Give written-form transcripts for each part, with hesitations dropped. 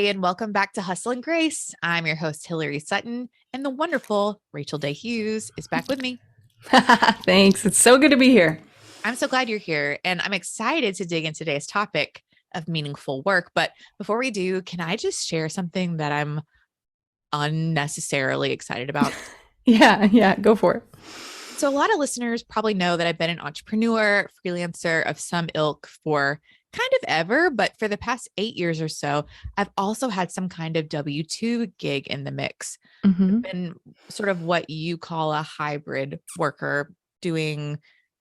And welcome back to Hustle and Grace. I'm your host, Hilary Sutton, and the wonderful Rachel Day Hughes is back with me. Thanks. It's so good to be here. I'm so glad you're here, and I'm excited to dig into today's topic of meaningful work. But before we do, can I just share something that I'm unnecessarily excited about? Yeah, go for it. So, a lot of listeners probably know that I've been an entrepreneur, freelancer of some ilk for kind of ever, but for the past 8 years or so, I've also had some kind of W 2 gig in the mix. I've Hmm. been sort of what you call a hybrid worker, doing,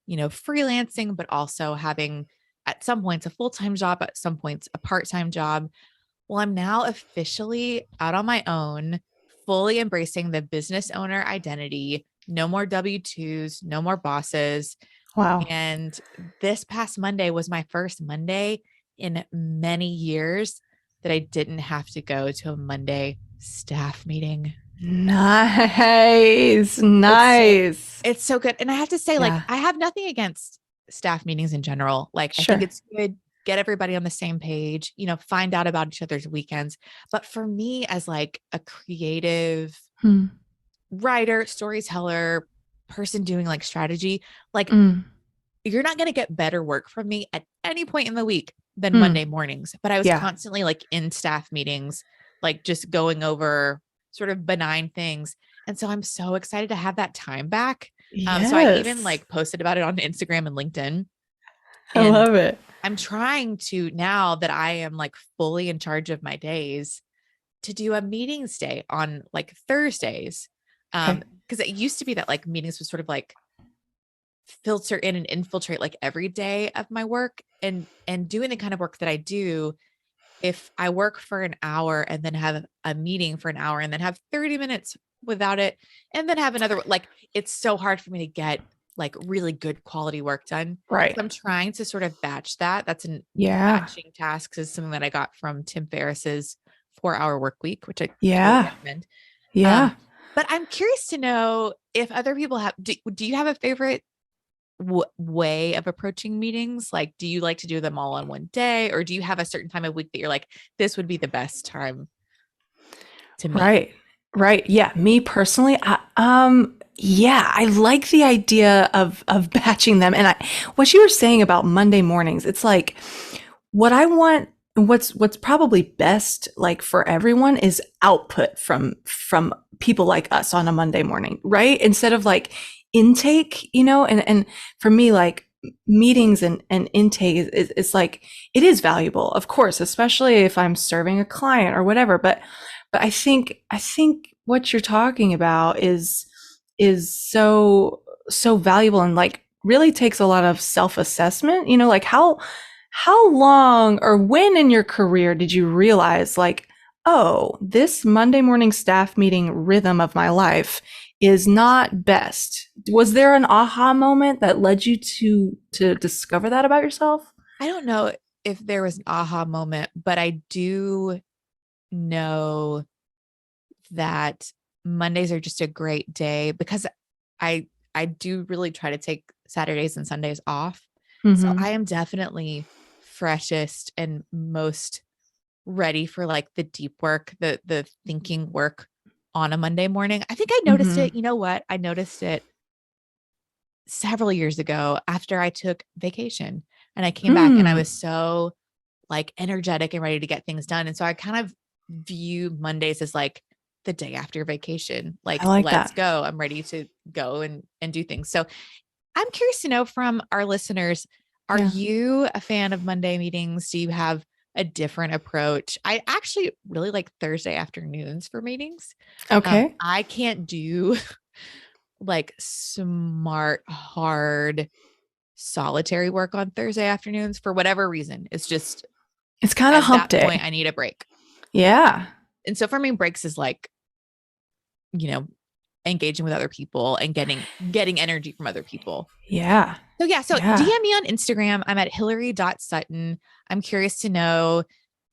freelancing, but also having at some points a full time job, at some points a part time job. Well, I'm now officially out on my own, fully embracing the business owner identity. No more W 2s, no more bosses. Wow. And this past Monday was my first Monday in many years that I didn't have to go to a Monday staff meeting. Nice. It's so Nice. it's so good. And I have to say, like, Yeah, I have nothing against staff meetings in general. Like, I think sure. it's good, get everybody on the same page, find out about each other's weekends. But for me, as like a creative Hmm. writer, storyteller, person doing like strategy, like Mm. you're not going to get better work from me at any point in the week than Mm. Monday mornings. But I was Yeah. constantly like in staff meetings, like just going over sort of benign things. And so I'm so excited to have that time back. So I even Yes. like posted about it on Instagram and LinkedIn. I And love it. I'm trying to, now that I am like fully in charge of my days, to do a meetings day on like Thursdays. Okay. Because it used to be that like meetings was sort of like filter in and infiltrate like every day of my work, and doing the kind of work that I do. If I work for an hour and then have a meeting for an hour and then have 30 minutes without it, and then have another, like, it's so hard for me to get like really good quality work done. Right. So I'm trying to sort of batch that. That's an Yeah. batching tasks is something that I got from Tim Ferriss's 4 Hour Work Week, which I totally Yeah. recommend. Yeah. But I'm curious to know if other people have, do you have a favorite way of approaching meetings? Like, do you like to do them all on one day, or do you have a certain time of week that you're like, this would be the best time to meet? Right. Right. Yeah. Me personally, yeah, I like the idea of batching them. And what you were saying about Monday mornings, it's like what I want, what's probably best like for everyone is output from people like us on a Monday morning, right? Instead of like intake, and for me, like meetings and intake is like it is valuable, of course, especially if I'm serving a client or whatever. But I think what you're talking about is so valuable and like really takes a lot of self-assessment. Like how long or when in your career did you realize like, oh, this Monday morning staff meeting rhythm of my life is not best? Was there an aha moment that led you to discover that about yourself? I don't know if there was an aha moment, but I do know that Mondays are just a great day because I I do really try to take Saturdays and Sundays off. So Mm-hmm. I am definitely freshest and most ready for like the deep work, the thinking work on a Monday morning. I think I noticed Mm-hmm. it. You know what? I noticed it several years ago after I took vacation and I came back and I Hmm. was so like energetic and ready to get things done. And so I kind of view Mondays as like the day after vacation. I Like, like let's that. go. I'm ready to go and do things. So I'm curious to know from our listeners, are Yeah. you a fan of Monday meetings? Do you have a different approach? I actually really like Thursday afternoons for meetings. Okay. I can't do like smart, hard, solitary work on Thursday afternoons for whatever reason. It's just It's kind of at hump that point, day. I need a break. Yeah. And so for me, breaks is like, you know, engaging with other people and getting energy from other people. Yeah. So yeah, so Yeah. DM me on Instagram. I'm at Hilary.Sutton. I'm curious to know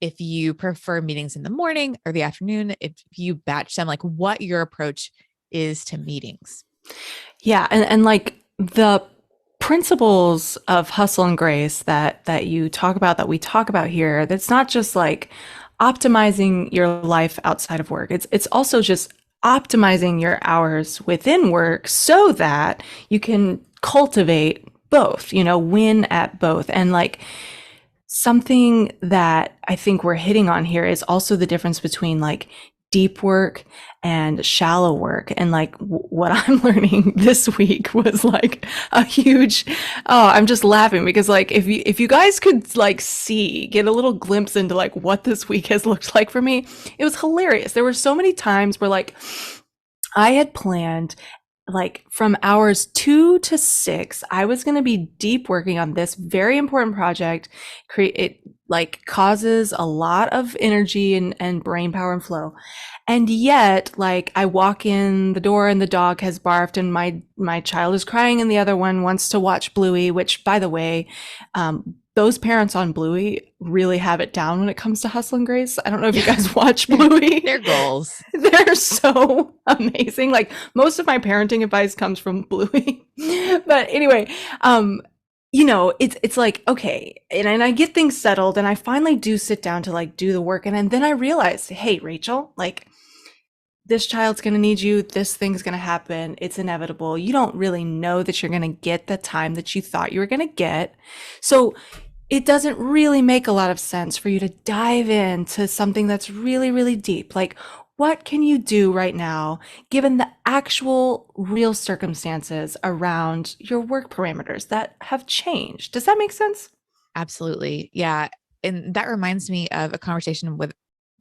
if you prefer meetings in the morning or the afternoon, if you batch them, like what your approach is to meetings. Yeah. And like the principles of hustle and grace that you talk about, that we talk about here, that's not just like optimizing your life outside of work. It's also just optimizing your hours within work so that you can cultivate both, win at both. And like something that I think we're hitting on here is also the difference between like deep work and shallow work. And like what I'm learning this week was like a huge, oh, I'm just laughing because like if you guys could like get a little glimpse into like what this week has looked like for me, it was hilarious. There were so many times where like I had planned like from hours 2 to 6, I was going to be deep working on this very important project. It like causes a lot of energy and brain power and flow. And yet, like I walk in the door and the dog has barfed and my child is crying and the other one wants to watch Bluey, which by the way, those parents on Bluey really have it down when it comes to Hustle and Grace. I don't know if you guys watch Bluey. Their goals. They're so amazing. Like most of my parenting advice comes from Bluey. But anyway, it's like, okay. And I get things settled and I finally do sit down to like do the work. And then I realize, hey, Rachel, like this child's going to need you. This thing's going to happen. It's inevitable. You don't really know that you're going to get the time that you thought you were going to get. So it doesn't really make a lot of sense for you to dive into something that's really, really deep. Like, what can you do right now, given the actual real circumstances around your work parameters that have changed? Does that make sense? Absolutely. Yeah. And that reminds me of a conversation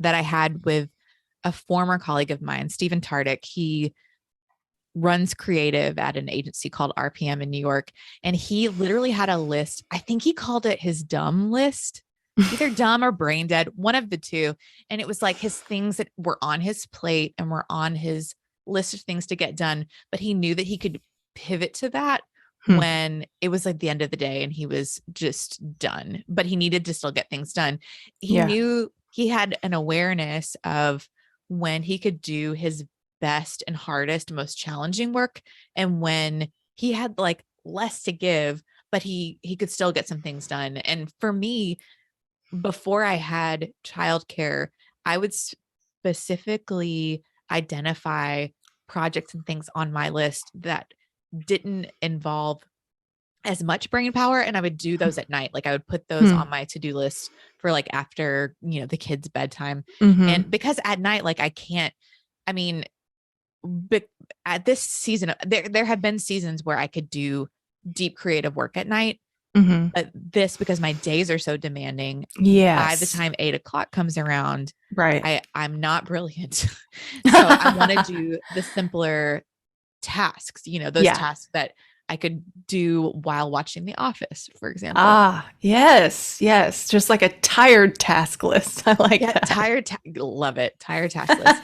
that I had with a former colleague of mine, Stephen Tardick. He runs creative at an agency called RPM in New York. And he literally had a list. I think he called it his dumb list, either dumb or brain dead, one of the two. And it was like his things that were on his plate and were on his list of things to get done. But he knew that he could pivot to that when it was like the end of the day and he was just done, but he needed to still get things done. He knew he had an awareness of when he could do his best and hardest, most challenging work, and when he had like less to give, but he could still get some things done. And for me, before I had childcare, I would specifically identify projects and things on my list that didn't involve as much brain power, and I would do those at night. Like I would put those on my to-do list for like after, the kids' bedtime. And because at night, like I mean, but at this season, there have been seasons where I could do deep creative work at night. But because my days are so demanding, by the time 8 o'clock comes around, right, I'm not brilliant. So I want to do the simpler tasks, those tasks that I could do while watching The Office, for example. Yes. Just like a tired task list. I like that. Love it. Tired task list.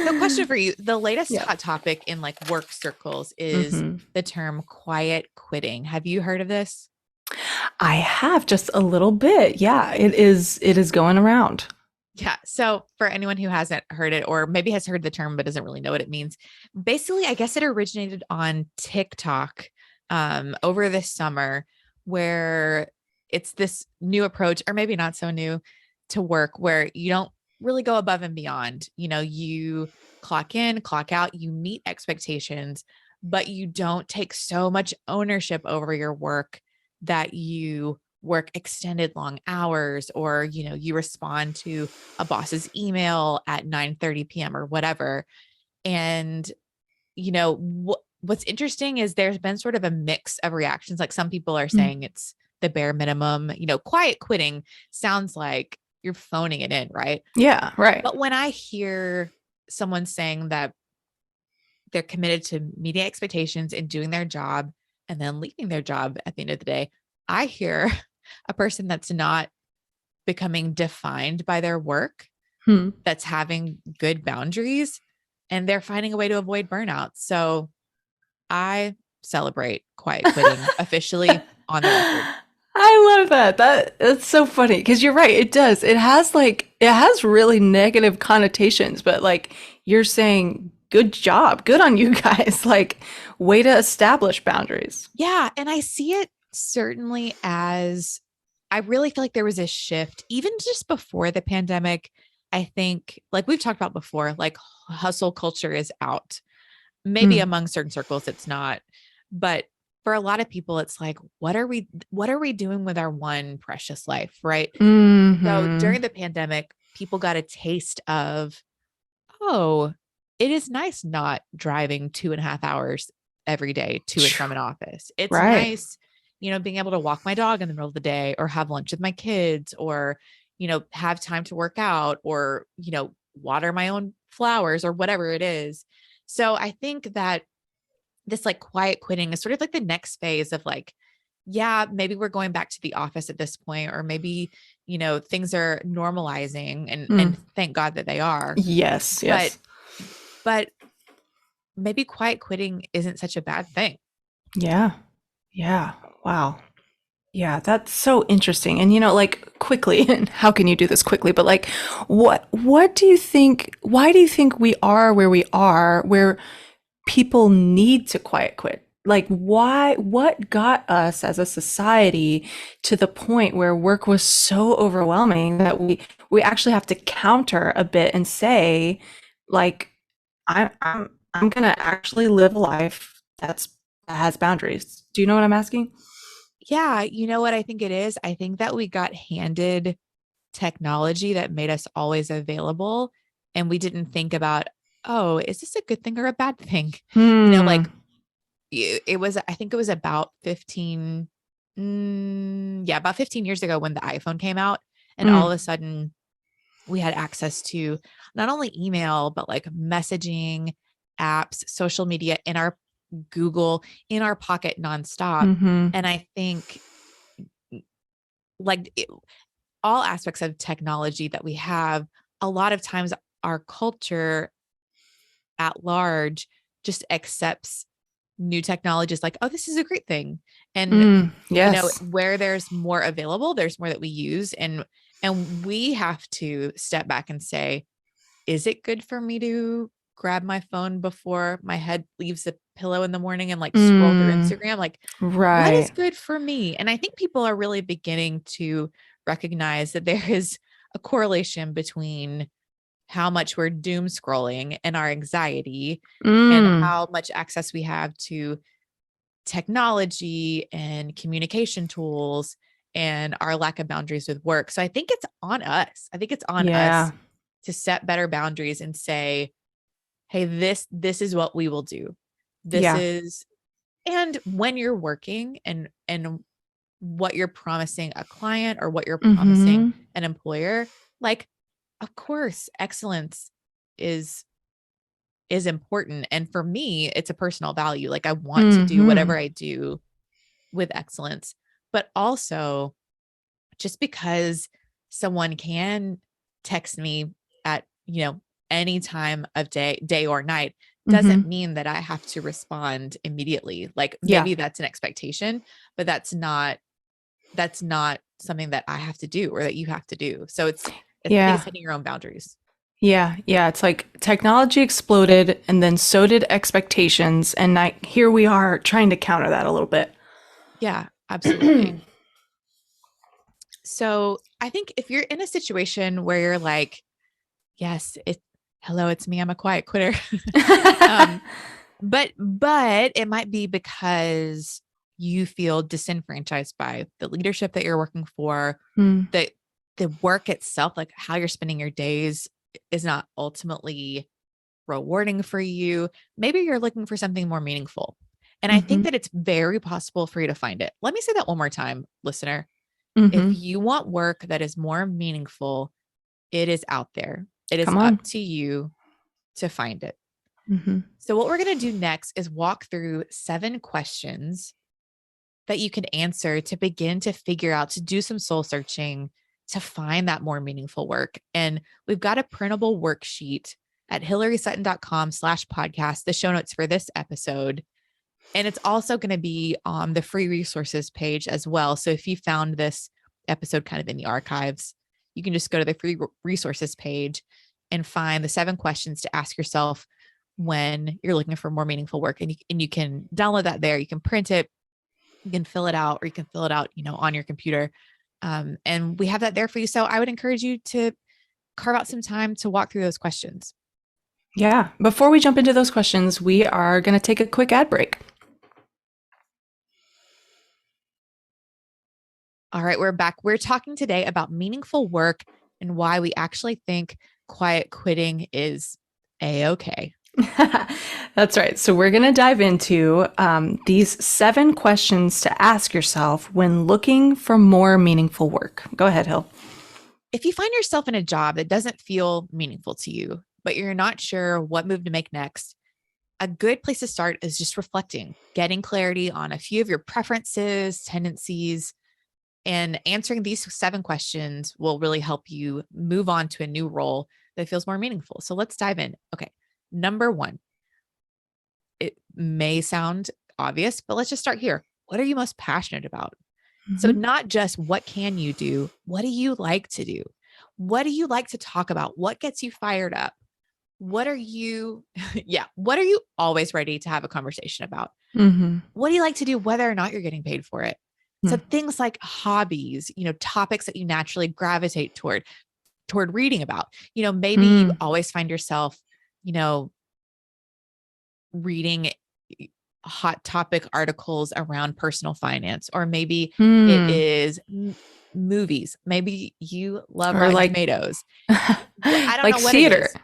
So question for you. The latest hot topic in like work circles is the term quiet quitting. Have you heard of this? I have just a little bit. Yeah, it is going around. Yeah. So for anyone who hasn't heard it or maybe has heard the term but doesn't really know what it means, basically, I guess it originated on TikTok over this summer, where it's this new approach, or maybe not so new, to work where you don't really go above and beyond. You clock in, clock out, you meet expectations, but you don't take so much ownership over your work that you work extended long hours, or, you respond to a boss's email at 9:30 p.m. or whatever. And, what's interesting is there's been sort of a mix of reactions. Like some people are saying it's the bare minimum, quiet quitting sounds like you're phoning it in, right? Yeah, right. But when I hear someone saying that they're committed to meeting expectations and doing their job and then leaving their job at the end of the day, I hear a person that's not becoming defined by their work, that's having good boundaries, and they're finding a way to avoid burnout. So I celebrate quiet quitting officially on the record. I love that. That's so funny because you're right. It does. It has really negative connotations, but like you're saying, good job. Good on you guys. Like way to establish boundaries. Yeah. And I see it certainly as I really feel like there was a shift even just before the pandemic. I think, like we've talked about before, like hustle culture is out. Maybe Mm. among certain circles it's not, but for a lot of people it's like, what are we doing with our one precious life, right? So Hmm. during the pandemic, people got a taste of, oh, it is nice not driving 2.5 hours every day to and from an office. It's Right. nice, being able to walk my dog in the middle of the day or have lunch with my kids or, have time to work out or, water my own flowers or whatever it is. So I think that this like quiet quitting is sort of like the next phase of like, yeah, maybe we're going back to the office at this point, or maybe, things are normalizing and Mm. thank God that they are. Yes, But yes. but maybe quiet quitting isn't such a bad thing. Yeah. Yeah. Wow. Yeah, that's so interesting. And like quickly, and how can you do this quickly? But like what do you think, why do you think we are where we are, where people need to quiet quit? Like why, what got us as a society to the point where work was so overwhelming that we actually have to counter a bit and say, like, I'm gonna actually live a life that has boundaries. Do you know what I'm asking? Yeah, you know what I think it is? I think that we got handed technology that made us always available and we didn't think about, oh, is this a good thing or a bad thing? Hmm. Like it was, I think it was about 15, yeah, about 15 years ago when the iPhone came out. And all Mm. of a sudden we had access to not only email, but like messaging apps, social media in our Google, in our pocket nonstop. Mhm. And I think like all aspects of technology that we have, a lot of times our culture at large just accepts new technologies like, oh, this is a great thing. And Mm. Yes. where there's more available, there's more that we use. And we have to step back and say, is it good for me to grab my phone before my head leaves the pillow in the morning and like scroll through Mm. Instagram? Like, what is Right. good for me? And I think people are really beginning to recognize that there is a correlation between how much we're doom scrolling and our anxiety and Mm. how much access we have to technology and communication tools and our lack of boundaries with work. So I think it's on us. I think it's on us Yeah. to set better boundaries and say, hey, this is what we will do. This Yeah. is, and when you're working and what you're promising a client or what you're promising Mhm. an employer, like of course excellence is is important. And for me, it's a personal value. Like I want to do whatever Mhm. I do with excellence, but also just because someone can text me at, any time of day or night doesn't Mhm. mean that I have to respond immediately. Like Yeah. maybe that's an expectation, but that's not something that I have to do or that you have to do. So I think Yeah. it's setting your own boundaries. Yeah. Yeah. It's like technology exploded and then so did expectations. And here we are trying to counter that a little bit. Yeah, absolutely. So I think if you're in a situation where you're like, yes, hello, it's me, I'm a quiet quitter. um, but it might be because you feel disenfranchised by the leadership that you're working for, Mm. the the work itself, like how you're spending your days is not ultimately rewarding for you. Maybe you're looking for something more meaningful. And I think Mhm. that it's very possible for you to find it. Let me say that one more time, listener. If Mhm. you want work that is more meaningful, it is out there. It is Come up on. to you to find it. Mhm. So, what we're going to do next is walk through 7 questions that you can answer to begin to figure out, to do some soul searching, to find that more meaningful work. And we've got a printable worksheet at hilarysutton.com/podcast, the show notes for this episode. And it's also going to be on the free resources page as well. So if you found this episode kind of in the archives, you can just go to the free resources page and find the 7 questions to ask yourself when you're looking for more meaningful work. And you can download that there. You can print it, you can fill it out, or you can fill it out, on your computer. And we have that there for you. So I would encourage you to carve out some time to walk through those questions. Yeah. Before we jump into those questions, we are going to take a quick ad break. All right, we're back. We're talking today about meaningful work and why we actually think quiet quitting is a-okay. That's right. So we're going to dive into these 7 questions to ask yourself when looking for more meaningful work. Go ahead, Hill. If you find yourself in a job that doesn't feel meaningful to you, but you're not sure what move to make next, a good place to start is just reflecting, getting clarity on a few of your preferences, tendencies, and answering these 7 questions will really help you move on to a new role that feels more meaningful. So let's dive in. Okay. Number 1, it may sound obvious, but let's just start here. What are you most passionate about? So, Mm-hmm. not just what can you do, what do you like to do? What do you like to talk about? What gets you fired up? What are you, yeah, what are you always ready to have a conversation about? Mm-hmm. What do you like to do, whether or not you're getting paid for it? So, things like hobbies, topics that you naturally gravitate toward reading about. Maybe you Mm-hmm. always find yourself, you know, reading hot topic articles around personal finance, or maybe it Mm. is movies. Maybe you love Or Rotten like Tomatoes. I don't like know what it theater, is.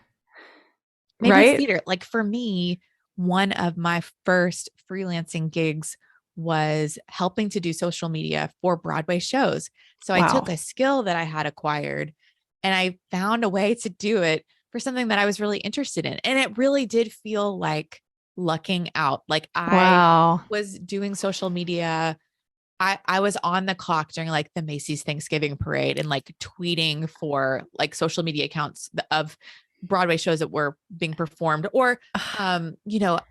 Maybe it's right? theater. Like for me, one of my first freelancing gigs was helping to do social media for Broadway shows. So I took Wow. a skill that I had acquired and I found a way to do it for something that I was really interested in. And it really did feel like lucking out. Like I Wow. was doing social media. I was on the clock during like the Macy's Thanksgiving parade and like tweeting for like social media accounts of Broadway shows that were being performed. Or I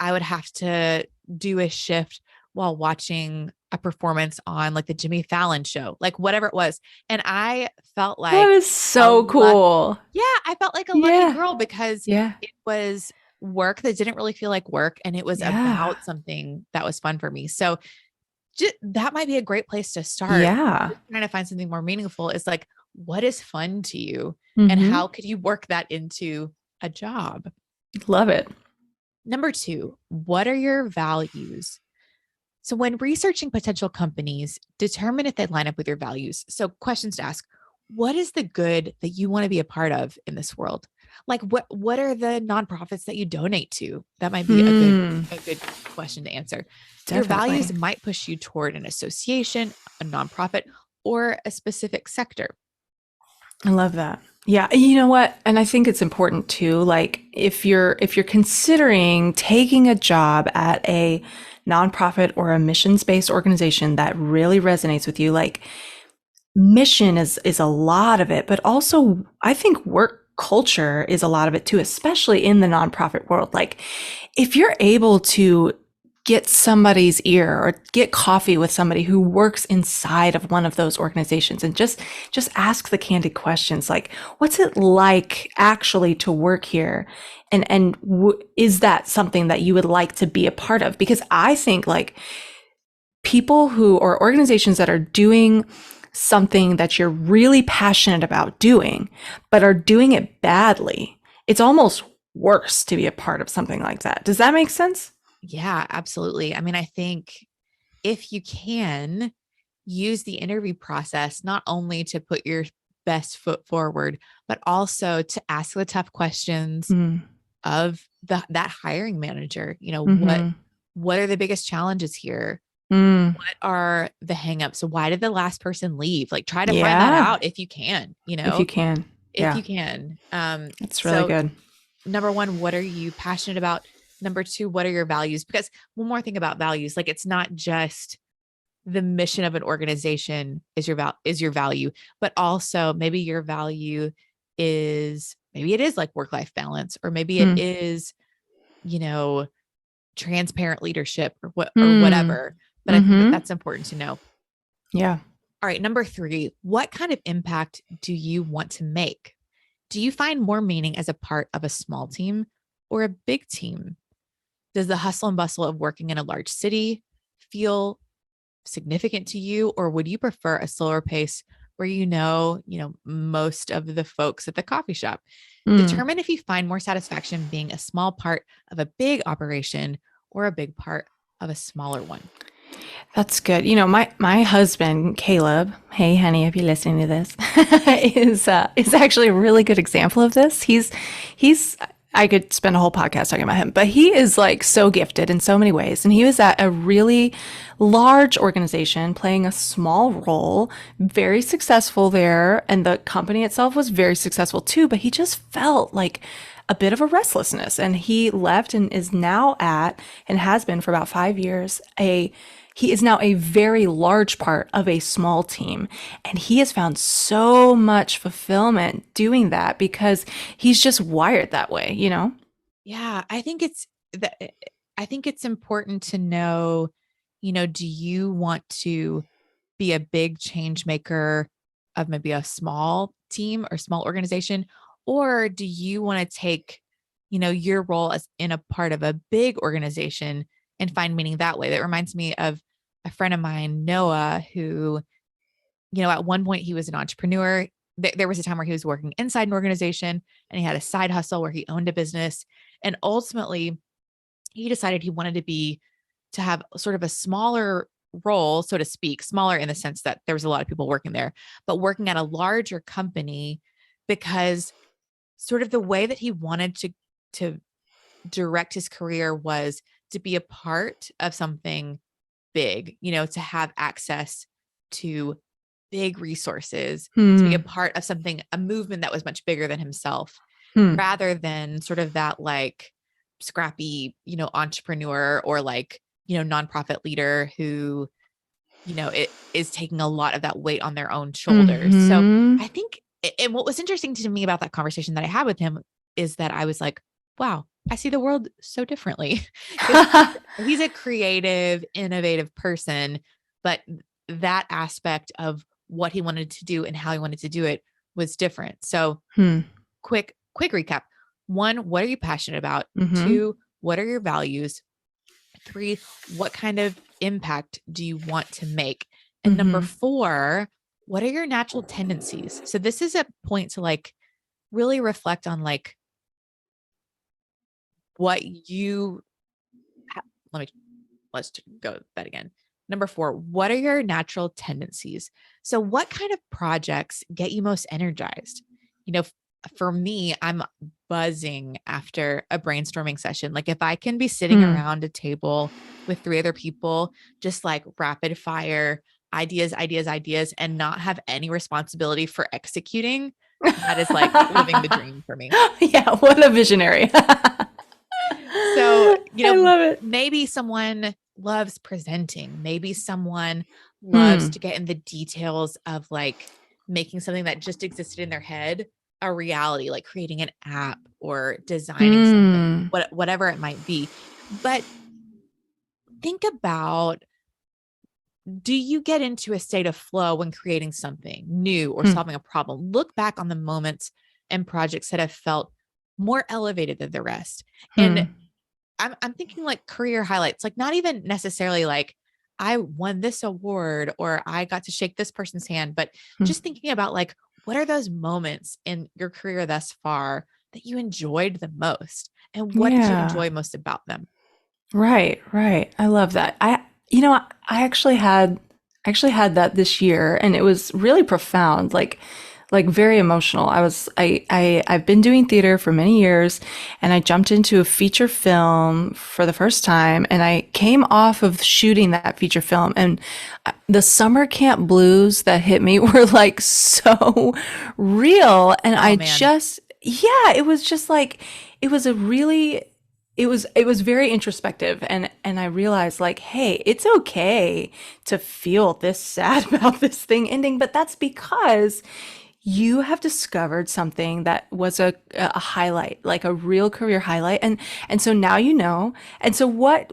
would have to do a shift while watching a performance on like the Jimmy Fallon show, like whatever it was. And I felt That like is a so luck cool. yeah, I felt like a lucky Yeah. girl because Yeah. it was work that didn't really feel like work, and it was Yeah. about something that was fun for me. So that might be a great place to start. Yeah. Just trying to find something more meaningful is like, what is fun to you? And Mm-hmm. how could you work that into a job? Love it. Number 2, what are your values? So, when researching potential companies, determine if they line up with your values. So, questions to ask: what is the good that you want to be a part of in this world? Like, what are the nonprofits that you donate to? That might be a good Hmm. a good question to answer. Your Definitely. values might push you toward an association, a nonprofit, or a specific sector. I love that. Yeah, you know what? And I think it's important too, like if you're considering taking a job at a nonprofit or a missions-based organization that really resonates with you, like mission is a lot of it, but also I think work culture is a lot of it too, especially in the nonprofit world. Like if you're able to get somebody's ear or get coffee with somebody who works inside of one of those organizations and just ask the candid questions like what's it like actually to work here, and is that something that you would like to be a part of? Because I think like people who or organizations that are doing something that you're really passionate about doing, but are doing it badly, it's almost worse to be a part of something like that. Does that make sense? Yeah, absolutely. I mean, I think if you can use the interview process not only to put your best foot forward, but also to ask the tough questions Mm. of that hiring manager. Mm-hmm. What are the biggest challenges here? Mm. What are the hangups? Why did the last person leave? Like try to find that Yeah, out if you can, if you can. if Yeah, you can. it's really So good. number 1, what are you passionate about? Number 2, what are your values? Because one more thing about values, like it's not just the mission of an organization is your value, but also maybe your value is maybe it is like work life balance, or maybe it Mm. is you know transparent leadership, or Mm. whatever. But I think that Mm-hmm. that's important to know. Yeah. All right, number 3, what kind of impact do you want to make? Do you find more meaning as a part of a small team or a big team? Does the hustle and bustle of working in a large city feel significant to you, or would you prefer a slower pace where most of the folks at the coffee shop. Mm. Determine if you find more satisfaction being a small part of a big operation or a big part of a smaller one. That's good. My husband Caleb. Hey, honey, if you're listening to this, is actually a really good example of this. He's. I could spend a whole podcast talking about him, but he is like so gifted in so many ways. And he was at a really large organization playing a small role, very successful there. And the company itself was very successful too, but he just felt like a bit of a restlessness. And he left and is now at, and has been for about 5 years, he is now a very large part of a small team. And he has found so much fulfillment doing that because he's just wired that way, you know? Yeah, I think it's important to know, do you want to be a big change maker of maybe a small team or small organization? Or do you want to take, your role as in a part of a big organization and find meaning that way? That reminds me of a friend of mine, Noah, who, at one point he was an entrepreneur. There was a time where he was working inside an organization and he had a side hustle where he owned a business. And ultimately, he decided he wanted to have sort of a smaller role, so to speak, smaller in the sense that there was a lot of people working there, but working at a larger company because sort of the way that he wanted to direct his career was to be a part of something big, to have access to big resources, to be a Hmm. part of something, a movement that was much bigger than himself, Hmm. rather than sort of that like scrappy, entrepreneur or like, nonprofit leader who, it is taking a lot of that weight on their own shoulders. So Hmm. I think, and what was interesting to me about that conversation that I had with him is that I was like, wow, I see the world so differently because he's a creative, innovative person, but that aspect of what he wanted to do and how he wanted to do it was different. So Hmm. quick recap. One, what are you passionate about? Hmm. Two, what are your values? Three, what kind of impact do you want to make? And number Hmm. four, what are your natural tendencies? So this is a point to like really reflect on like what you let me let's go that again. Number four, what are your natural tendencies? So what kind of projects get you most energized? You know, for me, I'm buzzing after a brainstorming session. Like if I can be sitting Hmm. around a table with three other people, just like rapid fire ideas, and not have any responsibility for executing, that is like living the dream for me. Yeah, what a visionary. So, I love it. maybe someone loves presenting. Maybe someone loves Hmm. to get in the details of like making something that just existed in their head a reality, like creating an app or designing something, Hmm. whatever it might be. But think about, do you get into a state of flow when creating something new or Hmm. solving a problem? Look back on the moments and projects that have felt more elevated than the rest. And Hmm. I'm thinking like career highlights, like not even necessarily like I won this award or I got to shake this person's hand, but Hmm. just thinking about like what are those moments in your career thus far that you enjoyed the most and what did you Yeah. enjoy most about them? Right, right. I love that. I actually had that this year and it was really profound, like very emotional. I've been doing theater for many years and I jumped into a feature film for the first time and I came off of shooting that feature film and the summer camp blues that hit me were like so real and Oh man. yeah, it was just like it was a really it was very introspective and I realized like, hey, it's okay to feel this sad about this thing ending, but that's because you have discovered something that was a highlight, like a real career highlight. And so now you know. And so what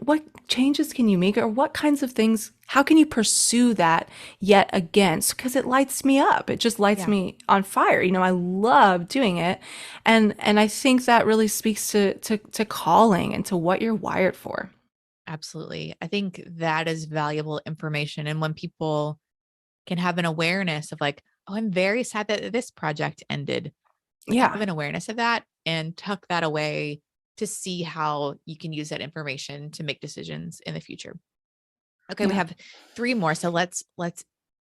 changes can you make or what kinds of things, how can you pursue that yet again? Because it lights me up. It just lights Yeah, me on fire. I love doing it. And I think that really speaks to calling and to what you're wired for. absolutely. I think that is valuable information. And when people can have an awareness of like, oh, I'm very sad that this project ended. Like Yeah. have an awareness of that and tuck that away to see how you can use that information to make decisions in the future. Okay, we Yeah. have three more. So let's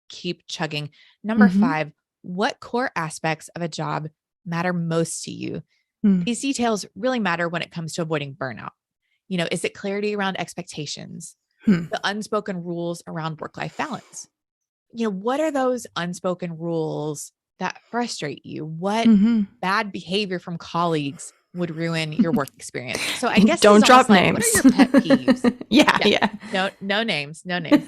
keep chugging. Number Mm-hmm. 5, what core aspects of a job matter most to you? Mm. These details really matter when it comes to avoiding burnout. Is it clarity around expectations, Hmm. the unspoken rules around work-life balance? What are those unspoken rules that frustrate you? What Mm-hmm. bad behavior from colleagues would ruin your work experience? So I guess this is Don't almost drop like, what are names. your pet peeves? Yeah, Yeah. yeah. No, no names, no names.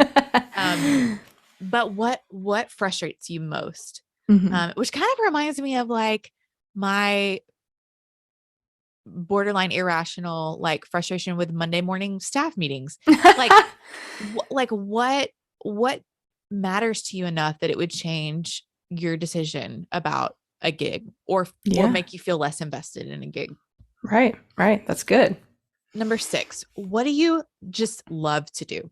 Um, but what frustrates you most? Mm-hmm. Which kind of reminds me of like my borderline irrational like frustration with Monday morning staff meetings. Like what matters to you enough that it would change your decision about a gig or Yeah. make you feel less invested in a gig? Right, right. That's good. Number 6, what do you just love to do?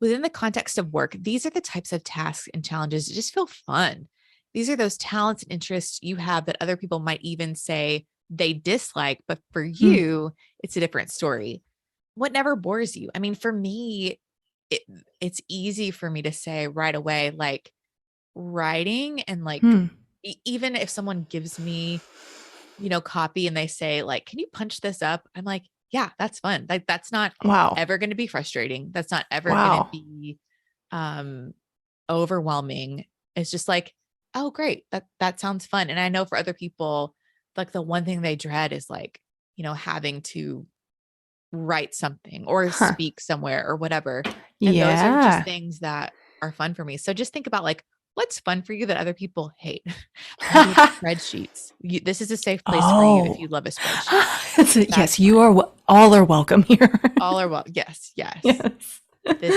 Within the context of work, these are the types of tasks and challenges that just feel fun. These are those talents and interests you have that other people might even say they dislike, but for Hmm. you, it's a different story. What never bores you? I mean, for me, it, it's easy for me to say right away, like writing and like, Hmm. even if someone gives me, copy and they say, like, can you punch this up? I'm like, yeah, that's fun. Like, that's not Wow. ever going to be frustrating. That's not ever going to Wow. be um overwhelming. It's just like, oh great, that sounds fun. And I know for other people, like the one thing they dread is like, having to write something or Huh. speak somewhere or whatever. And those are just Yeah. things that are fun for me. So just think about like what's fun for you that other people hate. Maybe it's spreadsheets. This is a safe place for you if Oh. you love a spreadsheet. Yes, That's you fine. are all are welcome here. All are well. Yes, yes. Yes. This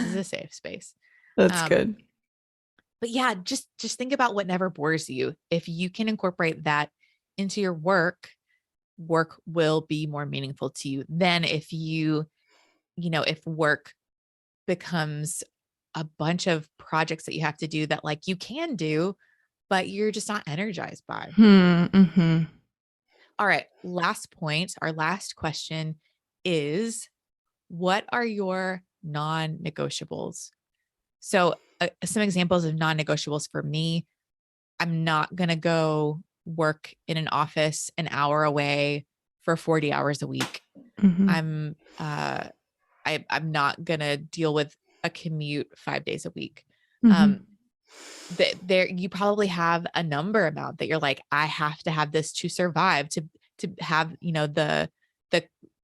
is a safe space. That's Um, good. but yeah, just think about what never bores you. If you can incorporate that into your work will be more meaningful to you than if if work becomes a bunch of projects that you have to do that like you can do, but you're just not energized by. Mm-hmm. All right, last point, our last question is, what are your non-negotiables? So, some examples of non-negotiables for me: I'm not going to go work in an office an hour away for 40 hours a week. Mm-hmm. I'm I'm not going to deal with a commute 5 days a week. Mm-hmm. Um there you probably have a number amount that you're like, I have to have this to survive, to have, the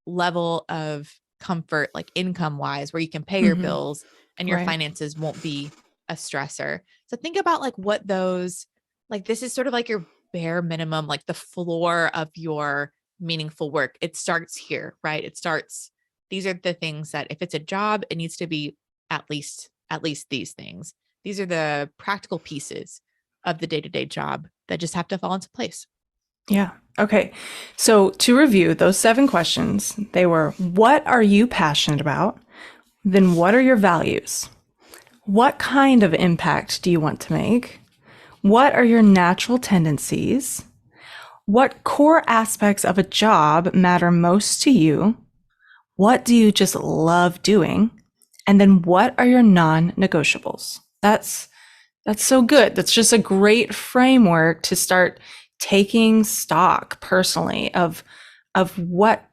level of comfort like income wise where you can pay your Mm-hmm. bills and your Right. finances won't be a stressor. So think about like what those, like this is sort of like your bare minimum, like the floor of your meaningful work. It starts here, right? It starts, these are the things that if it's a job, it needs to be at least these things. These are the practical pieces of the day-to-day job that just have to fall into place. Yeah. Okay. So to review those 7 questions, they were, what are you passionate about? Then what are your values? What kind of impact do you want to make? What are your natural tendencies? What core aspects of a job matter most to you? What do you just love doing? And then what are your non-negotiables? That's so good. That's just a great framework to start taking stock personally of what,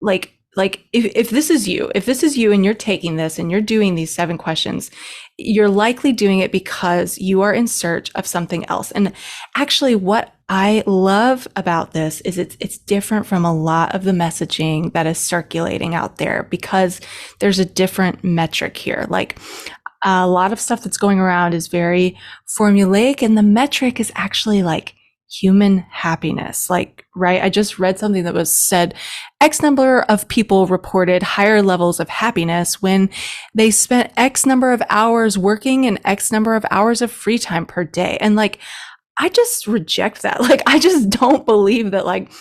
like if this is you and you're taking this and you're doing these 7 questions, you're likely doing it because you are in search of something else. And actually what I love about this is it's different from a lot of the messaging that is circulating out there because there's a different metric here. Like a lot of stuff that's going around is very formulaic, and the metric is actually like human happiness. Like, right? I just read something that was said X number of people reported higher levels of happiness when they spent X number of hours working and X number of hours of free time per day. And like, I just reject that. Like, I just don't believe that like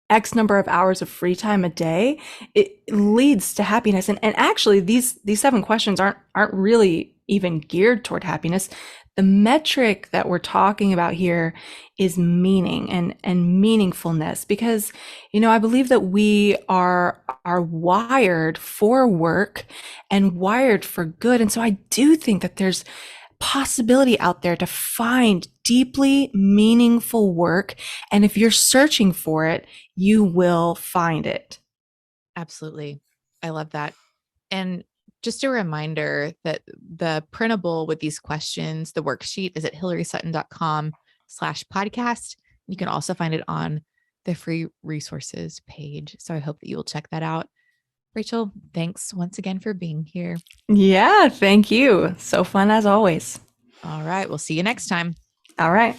X number of hours of free time a day, it leads to happiness. And actually these 7 questions aren't really even geared toward happiness. The metric that we're talking about here is meaning and meaningfulness, because, I believe that we are wired for work and wired for good. And so I do think that there's possibility out there to find deeply meaningful work. And if you're searching for it, you will find it. Absolutely. I love that. And just a reminder that the printable with these questions, the worksheet is at hillarysutton.com/podcast. You can also find it on the free resources page. So I hope that you will check that out. Rachel, thanks once again for being here. Yeah, thank you. So fun as always. All right. We'll see you next time. All right.